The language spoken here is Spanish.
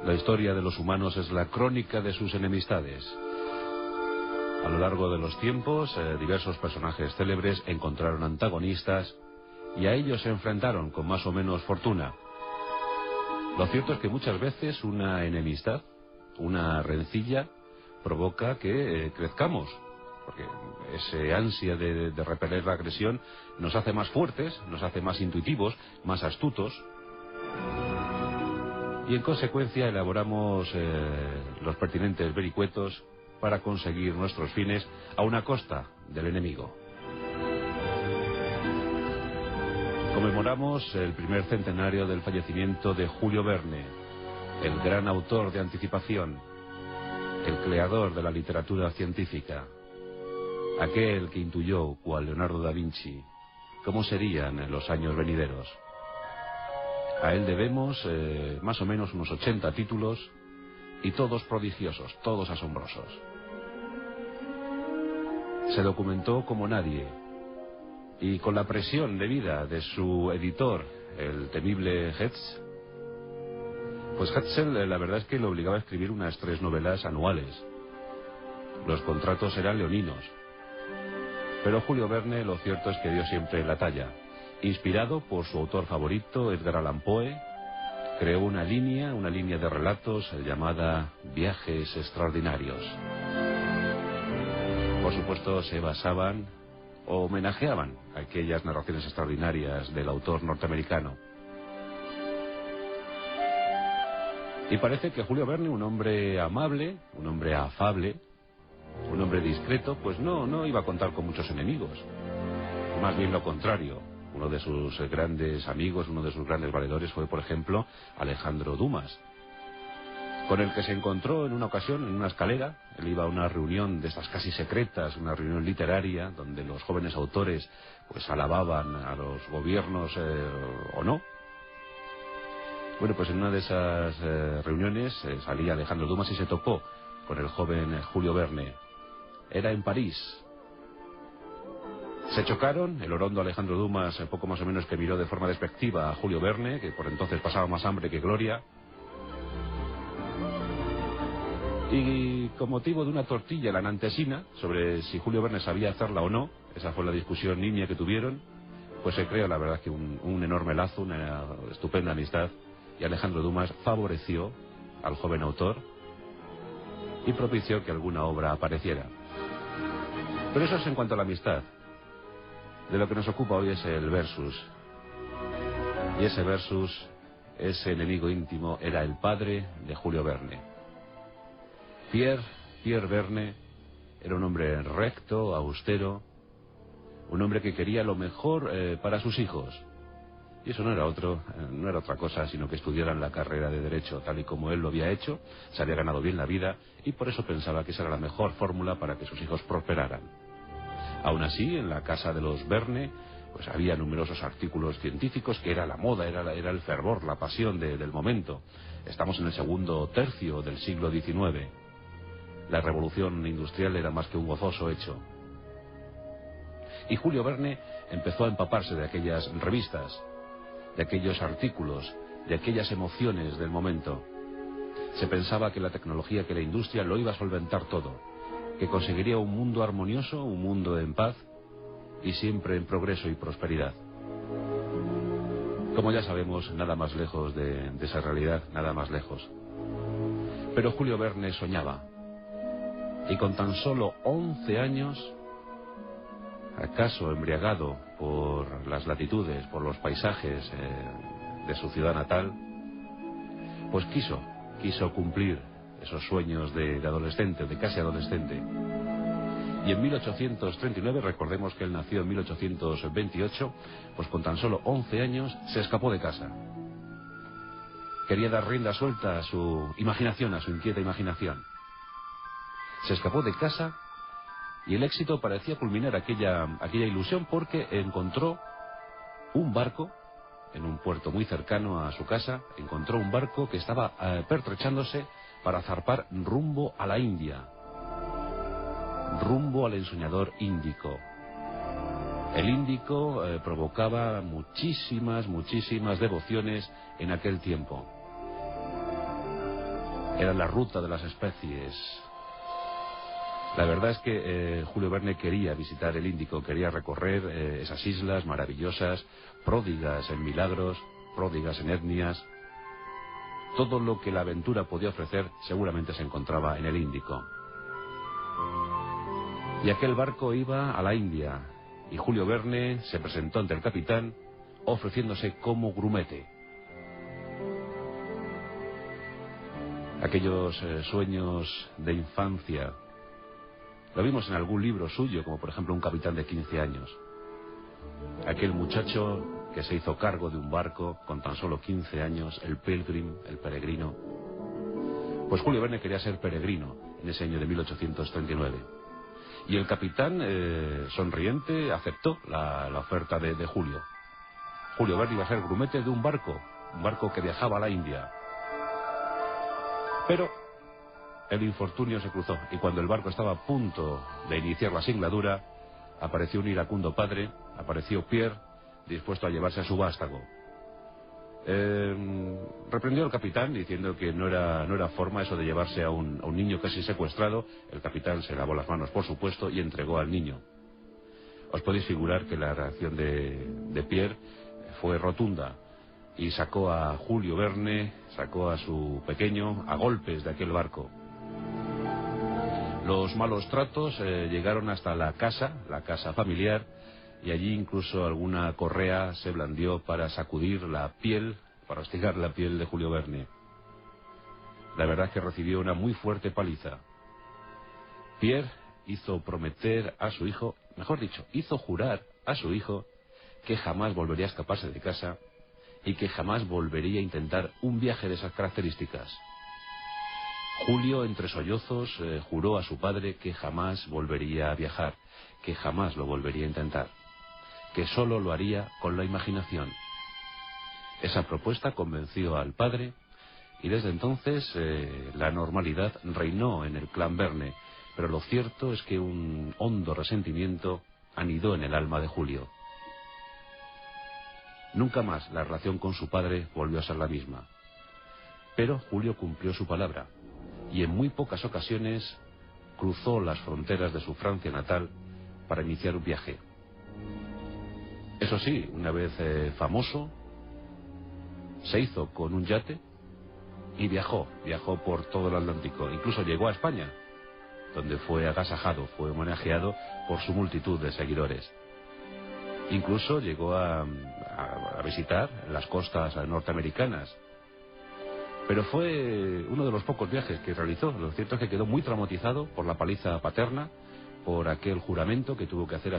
La historia de los humanos es la crónica de sus enemistades. A lo largo de los tiempos, diversos personajes célebres encontraron antagonistas y a ellos se enfrentaron con más o menos fortuna. Lo cierto es que muchas veces una enemistad, una rencilla, provoca que crezcamos, porque ese ansia de repeler la agresión nos hace más fuertes, nos hace más intuitivos, más astutos, y en consecuencia elaboramos los pertinentes vericuetos para conseguir nuestros fines a una costa del enemigo. Conmemoramos el primer centenario del fallecimiento de Julio Verne, el gran autor de anticipación, el creador de la literatura científica, aquel que intuyó, cual Leonardo da Vinci, cómo serían en los años venideros. A él debemos más o menos unos 80 títulos, y todos prodigiosos, todos asombrosos. Se documentó como nadie, y con la presión debida de su editor, el temible Hertz, pues Hetzel la verdad es que lo obligaba a escribir unas 3 novelas anuales. Los contratos eran leoninos. Pero Julio Verne lo cierto es que dio siempre la talla. Inspirado por su autor favorito, Edgar Allan Poe, creó una línea de relatos llamada Viajes Extraordinarios. Por supuesto se basaban o homenajeaban aquellas narraciones extraordinarias del autor norteamericano. Y parece que Julio Verne, un hombre amable, un hombre afable, un hombre discreto, pues no iba a contar con muchos enemigos. Más bien lo contrario. Uno de sus grandes amigos, uno de sus grandes valedores fue, por ejemplo, Alejandro Dumas, con el que se encontró en una ocasión en una escalera. Él iba a una reunión de estas casi secretas, una reunión literaria, donde los jóvenes autores pues alababan a los gobiernos o no. Bueno, pues en una de esas reuniones salía Alejandro Dumas y se topó con el joven Julio Verne. Era en París. Se chocaron, el orondo Alejandro Dumas poco más o menos que miró de forma despectiva a Julio Verne, que por entonces pasaba más hambre que gloria. Y con motivo de una tortilla en la Nantesina, sobre si Julio Verne sabía hacerla o no, esa fue la discusión nimia que tuvieron, pues se creó la verdad que un enorme lazo, una estupenda amistad, y Alejandro Dumas favoreció al joven autor y propició que alguna obra apareciera. Pero eso es en cuanto a la amistad. De lo que nos ocupa hoy es el versus. Y ese versus, ese enemigo íntimo, era el padre de Julio Verne. Pierre Verne era un hombre recto, austero, un hombre que quería lo mejor para sus hijos. Y eso no era otra cosa sino que estudiaran la carrera de Derecho, tal y como él lo había hecho, se había ganado bien la vida, y por eso pensaba que esa era la mejor fórmula para que sus hijos prosperaran. Aún así, en la casa de los Verne, pues había numerosos artículos científicos, que era la moda, era el fervor, la pasión del momento. Estamos en el segundo tercio del siglo XIX. La revolución industrial era más que un gozoso hecho. Y Julio Verne empezó a empaparse de aquellas revistas, de aquellos artículos, de aquellas emociones del momento. Se pensaba que la tecnología, que la industria lo iba a solventar todo, que conseguiría un mundo armonioso, un mundo en paz y siempre en progreso y prosperidad. Como ya sabemos, nada más lejos de esa realidad, nada más lejos. Pero Julio Verne soñaba, y con tan solo 11 años, acaso embriagado por las latitudes, por los paisajes de su ciudad natal, pues quiso cumplir esos sueños de adolescente, de casi adolescente. Y en 1839, recordemos que él nació en 1828, pues con tan solo 11 años se escapó de casa. Quería dar rienda suelta a su imaginación, a su inquieta imaginación. Se escapó de casa y el éxito parecía culminar aquella ilusión, porque encontró un barco en un puerto muy cercano a su casa. Encontró un barco que estaba pertrechándose para zarpar rumbo a la India, rumbo al ensoñador Índico. El Índico provocaba muchísimas devociones en aquel tiempo. Era la ruta de las especies. La verdad es que Julio Verne quería visitar el Índico, quería recorrer esas islas maravillosas, pródigas en milagros, pródigas en etnias. Todo lo que la aventura podía ofrecer seguramente se encontraba en el Índico. Y aquel barco iba a la India, y Julio Verne se presentó ante el capitán ofreciéndose como grumete. Aquellos sueños de infancia, lo vimos en algún libro suyo, como por ejemplo Un capitán de 15 años. Aquel muchacho que se hizo cargo de un barco con tan solo 15 años, el Pilgrim, el peregrino. Pues Julio Verne quería ser peregrino en ese año de 1839. Y el capitán, sonriente, aceptó la oferta de Julio. Julio Verne iba a ser grumete de un barco que viajaba a la India. Pero el infortunio se cruzó, y cuando el barco estaba a punto de iniciar la singladura, apareció un iracundo padre, apareció Pierre, dispuesto a llevarse a su vástago. Reprendió al capitán diciendo que no era forma eso de llevarse a un niño casi secuestrado. El capitán se lavó las manos, por supuesto, y entregó al niño. Os podéis figurar que la reacción de Pierre fue rotunda, y sacó a Julio Verne, sacó a su pequeño a golpes de aquel barco. Los malos tratos llegaron hasta la casa familiar, y allí incluso alguna correa se blandió para sacudir la piel, para hostigar la piel de Julio Verne. La verdad es que recibió una muy fuerte paliza. Pierre hizo prometer a su hijo, mejor dicho, hizo jurar a su hijo que jamás volvería a escaparse de casa y que jamás volvería a intentar un viaje de esas características. Julio, entre sollozos, juró a su padre que jamás volvería a viajar, que jamás lo volvería a intentar, que solo lo haría con la imaginación. Esa propuesta convenció al padre, y desde entonces la normalidad reinó en el clan Verne, pero lo cierto es que un hondo resentimiento anidó en el alma de Julio. Nunca más la relación con su padre volvió a ser la misma. Pero Julio cumplió su palabra, y en muy pocas ocasiones cruzó las fronteras de su Francia natal para iniciar un viaje. Eso sí, una vez famoso, se hizo con un yate y viajó por todo el Atlántico. Incluso llegó a España, donde fue agasajado, fue homenajeado por su multitud de seguidores. Incluso llegó a visitar las costas norteamericanas. Pero fue uno de los pocos viajes que realizó. Lo cierto es que quedó muy traumatizado por la paliza paterna, por aquel juramento que tuvo que hacer a